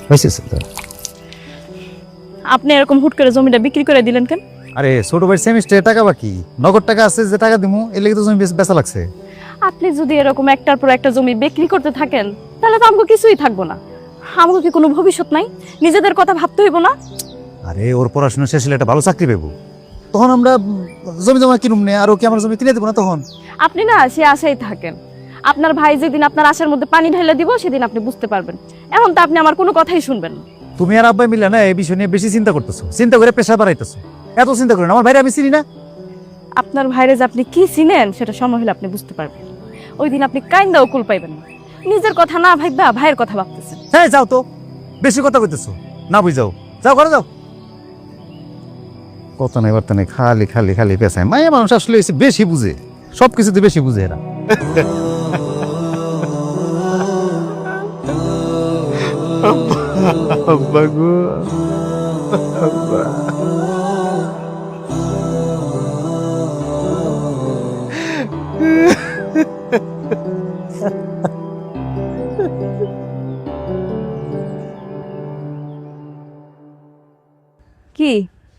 হয়েছে তো। আপনি এরকম হুট করে জমিটা বিক্রি করে দিলেন কেন? আরে ছোট ভাই সেমিস্টারে টাকা বাকি, নগদ টাকা আছে যে টাকা দিমু, এর লেগে তো জমি বেচা লাগছে। আপনি যদি এরকম একটার পর একটা জমি বিক্রি করতে থাকেন তাহলে তো আমাকে কিছুই থাকবো না। আমাকে কি কোনো ভবিষ্যৎ নাই? নিজেদের কথা ভাবতে হইব না? আরে ওর পড়াশোনা শেষ হলে একটা ভালো চাকরি পাবো, তখন আমরা জমি জমা কিনুম নে, আর ও কি আমার জমি কিনে দেবো না তখন? আপনি না সে আশাই থাকেন। আপনার ভাই যেদিন আপনার আশার মধ্যে পানি ঢেলে দিব সেদিন আপনি বুঝতে পারবেন। এখন তো আপনি আমার কোনো কথাই শুনবেন না। তুমি আর আব্বাই মিলে না এই বিষয় নিয়ে বেশি চিন্তা করতেছো, চিন্তা করে প্রেশার বাড়াইতেছো। এত চিন্তা করেন, আমার ভাইরা আমি চিনি না। আপনার ভাইরে যে আপনি কি চিনেন সেটা সময় হলে আপনি বুঝতে পারবেন। ওই দিন আপনি কাইন্দাও কুল পাইবেন না। নিজের কথা না ভাববা ভাইয়ের কথা ভাবতেছেন। হ্যাঁ যাও তো, বেশি কথা কইতেছো, না বুঝাও, যাও ঘরে যাও। কত নাই বার্তা নেই, খালি খালি খালি পেঁচায়। মায়া মানুষ আসলে বেশি বুঝে, সবকিছুতে বেশি বুঝে এরা। আব্বা গো, আব্বা। কি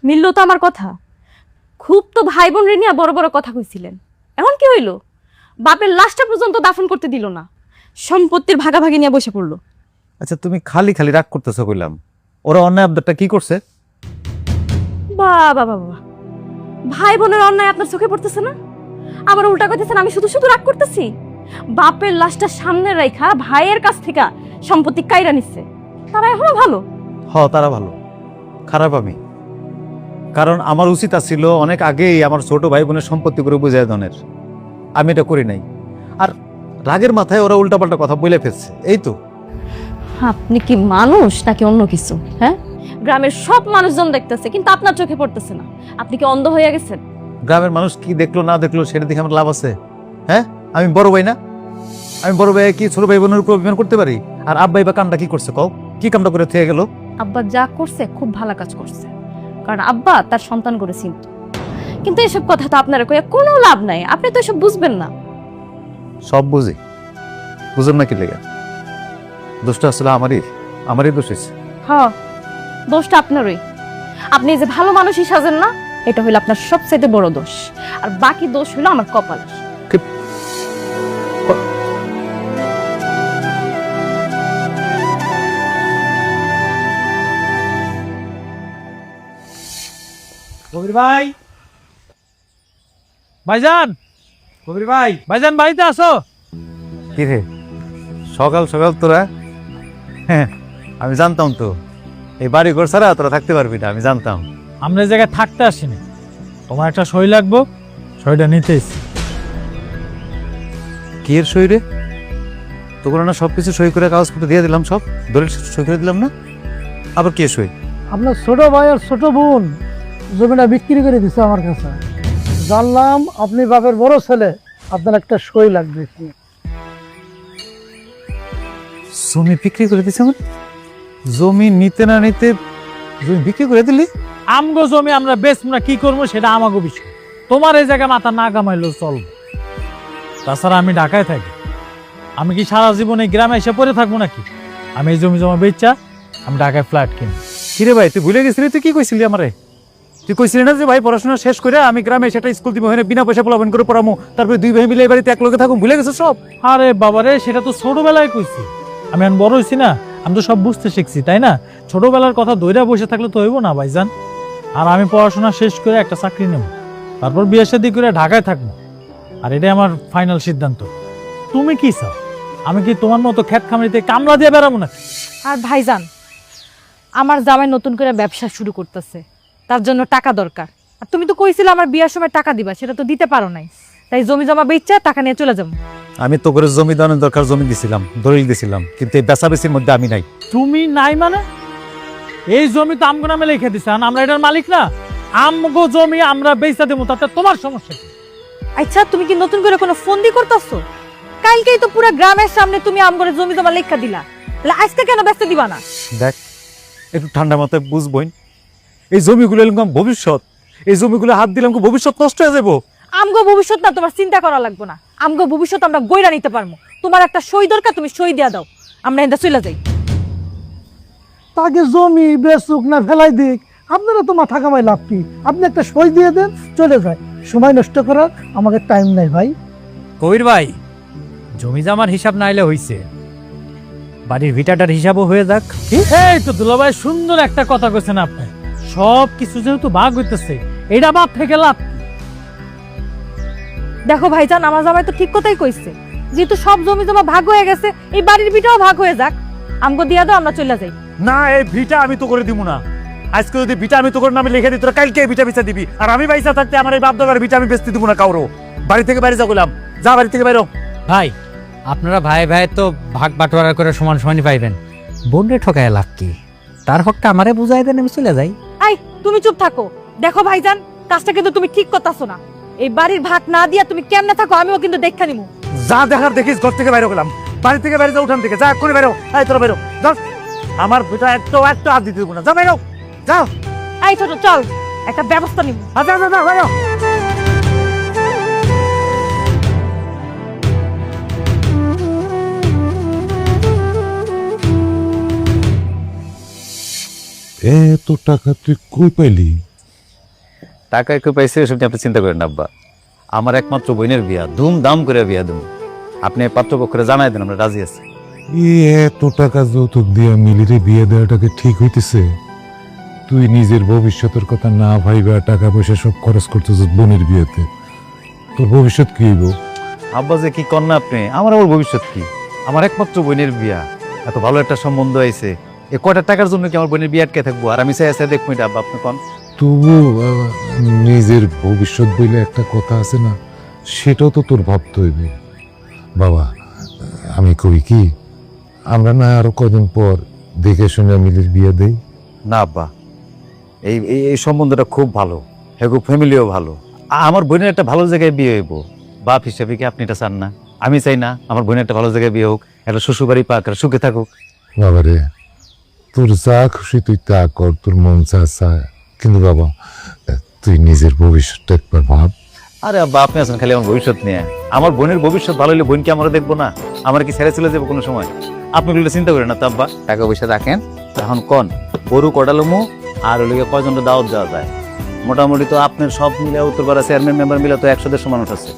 মিললো তো আমার কথা? খুব তো ভাই বোন রে নিয়ে বড় বড় কথা কইছিলেন, এখন কি হইলো? বাপের লাশটা পর্যন্ত দাফন করতে দিল না, সম্পত্তির ভাগাভাগি নিয়ে বসে পড়লো। আচ্ছা তুমি খালি খালি রাগ করতেছো কইলাম, ওরা অন্যায় আবদারটা কি করছে? বাবা বাবা, ভাই বোনের অন্যায় আপনার চোখে পড়তেছে না? আবার উল্টা কইতেছেন আমি শুধু শুধু রাগ করতেছি। বাপের লাশটা সামনে রাইখা ভাইয়ের কাছ থেকে সম্পত্তি কাইরা নিচ্ছে, তারা এখনো ভালো। তারা ভালো, খারাপ আমি। কারণ আমার উচিত ছিল অনেক আগেই আমার ছোট ভাই বোনের সম্পত্তি করে বুঝাই দনের, আমি এটা করি নাই। আর রাগের মাথায় ওরা উল্টাপাল্টা কথা বলে ফেলছে, এই তো। আপনি কি মানুষ নাকি অন্য কিছু? হ্যাঁ, গ্রামের সব মানুষজন দেখতেছে কিন্তু আপনার চোখে পড়তেছে না। আপনি কি অন্ধ হয়ে গেছেন? গ্রামের মানুষ কি দেখলো না দেখলো সেটা দেখে আমার লাভ আছে? হ্যাঁ, আমি বড় ভাই না? আমি বড় ভাই কি ছোট ভাই বোনের উপর অভিমান করতে পারি? আর আব্বাই বা কামটা কি করছে কও? কি কামটা করে থেকে গেল? আব্বা যা করছে খুব ভালো কাজ করছে, কারণ আব্বা তার সন্তান করে চিনত। কিন্তু এসব কথা তো আপনারা কইয়া কোনো লাভ নাই, আপনি তো এসব বুঝবেন না। সব বুঝি, বুঝুন না কি লেগে? দোষটা আসলে আমারই দোষ হয়েছে। হ্যাঁ, দোষটা আপনারই। আপনি যে ভালো মানুষই সাজেন না, এটা হইলো আপনার সবচেয়ে বড় দোষ। আর বাকি দোষ হইলো আমার কপালের। কবির ভাই, ভাইজান, কবির ভাই, ভাইজান বাড়িতে আসো। কি রে সকাল সকাল তোরা? হ্যাঁ আমি জানতাম তো এই বাড়ি ঘর ছাড়া তোরা থাকতে পারবি না, আমি জানতাম। আমরা এই জায়গায় থাকতে আসিনি, তোমার একটা সই লাগবো, সইটা নিতে এসেছি। কি এর সই রে? তোকে না সবকিছু সই করে কাগজপত্র দিয়ে দিলাম, সব দলিল সই করে দিলাম না? আবার কি সই? আপনার ছোট ভাই আর ছোট বোন জমিটা বিক্রি করে দিচ্ছে আমার কাছে। জানলাম আপনি বাপের বড় ছেলে, আপনার একটা সই লাগবে। জমি বিক্রি করে দিছে? আমার জমি নিতে না নিতে জমি বিক্রি করে দিলি? আমগো জমি আমরা বেচবো না, কি করবো সেটা আমাগো বিষয়। তোমার এই জায়গায় মাথা না কামাইলেও চলবে। তাছাড়া আমি ঢাকায় থাকি, আমি কি সারা জীবন এই গ্রামে এসে পড়ে থাকবো নাকি? আমি এই জমি জমা বেচা আমি ঢাকায় ফ্ল্যাট কিনি। কিরে ভাই তুই ভুলে গেছিলি? তুই কি কইছিলি আমারে? তুই কইছিলি না যে ভাই পড়াশোনা শেষ করে আমি গ্রামে সেটা স্কুল দিব, বিনা পয়সা পোলাপন করে পড়ামো, তারপরে দুই ভাই মিলে এই বাড়িতে এক লগে থাকুম? ভুলে গেছো সব? আরে বাবারে, সেটা তো ছোটবেলায় কইছি। আমি এখন বড় হইছি না, আমি তো সব বুঝতে শিখছি, তাই না? ছোটবেলার কথা দইরা বসে থাকলে তো হইব না ভাইজান। আর আমি পড়াশোনা শেষ করে একটা চাকরি নেব, তারপর বিয়ে শাদী করে ঢাকায় থাকবো। আর এটাই আমার ফাইনাল সিদ্ধান্ত। তুমি কি চাও? আমি কি তোমার মতো ক্ষেত খামারিতে কামলা দিয়ে বেড়াবো নাকি? আর ভাইজান, আমার জামাই নতুন করে ব্যবসা শুরু করতেছে, তার জন্য টাকা দরকার। আর তুমি তো কইছিলে আমার বিয়ার সময় টাকা দিবা, সেটা তো দিতে পারো নাই। তাই জমি জমা বেচা টাকা নিয়ে চলে যাবো। আমি তো করে জমি দানের দরকার জমি দিছিলাম, দলিল দিছিলাম, কিন্তু এই বেচাবেচির মধ্যে আমি নাই। তুমি নাই মানে? এই জমি তো আমগো নামে লিখে দিছে, আর আমরা এটার মালিক না। আমগো জমি আমরা বেচা দেবো, তাতে তোমার সমস্যা কি? আচ্ছা, তুমি কি নতুন করে কোনো ফন্দি করতেছো? কালকেই তো পুরো গ্রামের সামনে তুমি আমগরে জমি জমা লেখা দিলা, তাহলে আজকে কেন ব্যস্ত দিবা না? দেখ একটু ঠান্ডা মাথায় বুঝবই, এই জমিগুলো এলাম ভবিষ্যৎ, এই জমিগুলো হাত দিলাম ভবিষ্যৎ নষ্ট হয়ে যাবো। আমগো ভবিষ্যৎ না তোমার চিন্তা করা লাগবে না, আমগো ভবিষ্যৎ আমরা গইরা নিতে পারবো। তোমার একটা সই দরকার, তুমি সই দিয়া দাও, আমরা এটা চলে যাই। তাকে জমি বেচুক না ফেলাই দিক, আপনারা তো মাথা কামাই লাভ কি? আপনি একটা সই দিয়ে দেন, চলে যায়। সময় নষ্ট করার আমাকে টাইম নাই ভাই। কবির ভাই, জমি জামার হিসাব না আইলে হইছে, বাড়ির ভিটাটার হিসাবও হয়ে যাক। এই তো দুলাভাই সুন্দর একটা কথা কইছেন আপনি। সব কিছু যেহেতু ভাগ হইতেছে, এটা বাদ থেকে লাভ কি? দেখো ভাইজান, আমার জামাই তো ঠিক কথাই কইছে, যেহেতু সব জমি জমা ভাগ হয়ে গেছে, এই বাড়ির ভিটাও ভাগ হয়ে যাক। আমগো দিয়া দাও, আমরা চলে যাই। না, এই ভিটা আমি তো করে দিব না। আজকে যদি ভিটা আমি তো করে নামে লিখে দিই, তোরা কালকে এই ভিটা বেচা দিবি। আর আমি পয়সা থাকতে আমার এই বাপ দাদার ভিটা আমি বেচতে দিব না কাউরো। বাড়ি থেকে বাইরে যা গেলাম, যা বাড়ি থেকে বাইরে। ভাই, আপনারা ভাই ভাই তো ভাগ বাটোয়ারা করে সমান সমানই পাইবেন, বোনরে ঠকায় লাভ কি? তার হকটা আমারে বুঝাই দেন, আমি চলে যাই। আই, তুমি চুপ থাকো। দেখো ভাইজান, কাজটা কিন্তু তুমি ঠিক করতেছো না। এই বাড়ির ভাগ না দিয়া তুমি কেমনে থাকো আমিও কিন্তু দেখা নিমু। যা দেখার দেখিস, ঘর থেকে বাইরে গেলাম, বাড়ি থেকে বাইরে যা, উঠান থেকে যা, করে বাইরো। এই তোরা বাইরো, যা। আমার ভিটা একটু হাত দিতে দেবো না, যা বাইরো, যাও। এই ছোট, চল, একটা ব্যবস্থা নিমু। আচ্ছা আচ্ছা, যা বাইরো। এত টাকা তুই কই পাইলি? টাকা একটু পাইছে, এসব নিয়ে আপনি চিন্তা করেন না আব্বা। আমার একমাত্র বোনের বিয়া, ধুমধাম করে বিয়া দেবো। আপনি পাত্রপক্ষরে জানাই দেন, আমরা রাজি আছি। এত টাকা যৌতুক দিয়া মিলিরে বিয়ে দেওয়াটাকে ঠিক হইতেছে? তুই নিজের ভবিষ্যতের কথা না ভাইবা টাকা পয়সা সব খরচ করতেছ বোনের বিয়েতে, তোর ভবিষ্যৎ কি হইব? আব্বা যে কি কন্যা আপনি, আমার আবার ভবিষ্যৎ কি? আমার একমাত্র বোনের বিয়া, এত ভালো একটা সম্বন্ধ আইছে, এ কয়টা টাকার জন্য কি আমার বোনের বিয়ে আটকে থাকবো? আর আমি চাই আছে দেখবো এটা আব্বা, আপনি কন। তবু নিজের ভবিষ্যৎ বইলে একটা কথা আছে না, সেটাও তো তোর ভাবতে হইবে। বাবা, আমি কই কি, আমরা না আরো কদিন পর দেখে শুনে মিলির বিয়ে দেই? না আব্বা, এই এই এই সম্বন্ধটা খুব ভালো, হেগো ফ্যামিলিও ভালো। আমার বোনের একটা ভালো জায়গায় বিয়ে হইব। বাপ হিসেবে কি আপনি এটা চান না? আমি চাই না আমার বোনের একটা ভালো জায়গায় বিয়ে হোক, একটা শ্বশুরবাড়ি পাক, একটা সুখে থাকুক। বাবারে, তোর যা খুশি তুই তা কর, তোর মন চা। কিন্তু বাবা, তুই নিজের ভবিষ্যৎটা একবার ভাব। আরে আব্বা, আপনি আছেন খালি আমার ভবিষ্যৎ নিয়ে। আমার বোনের ভবিষ্যৎ ভালো হলে বোনকে আমরা দেখবো না? আমার কি ছেড়ে চলে যাবো কোনো সময়? আপনি ওগুলো চিন্তা করেন না তো আব্বা। টাকা পয়সা রাখেন, এখন কন গরু কডালমু আর ওই কয়জনটা দাওয়াত দেওয়া যায়? মোটামুটি তো আপনার সব মিলে উত্তরপাড়া চেয়ারম্যান মেম্বার মিলে তো 100 মানুষ আছে।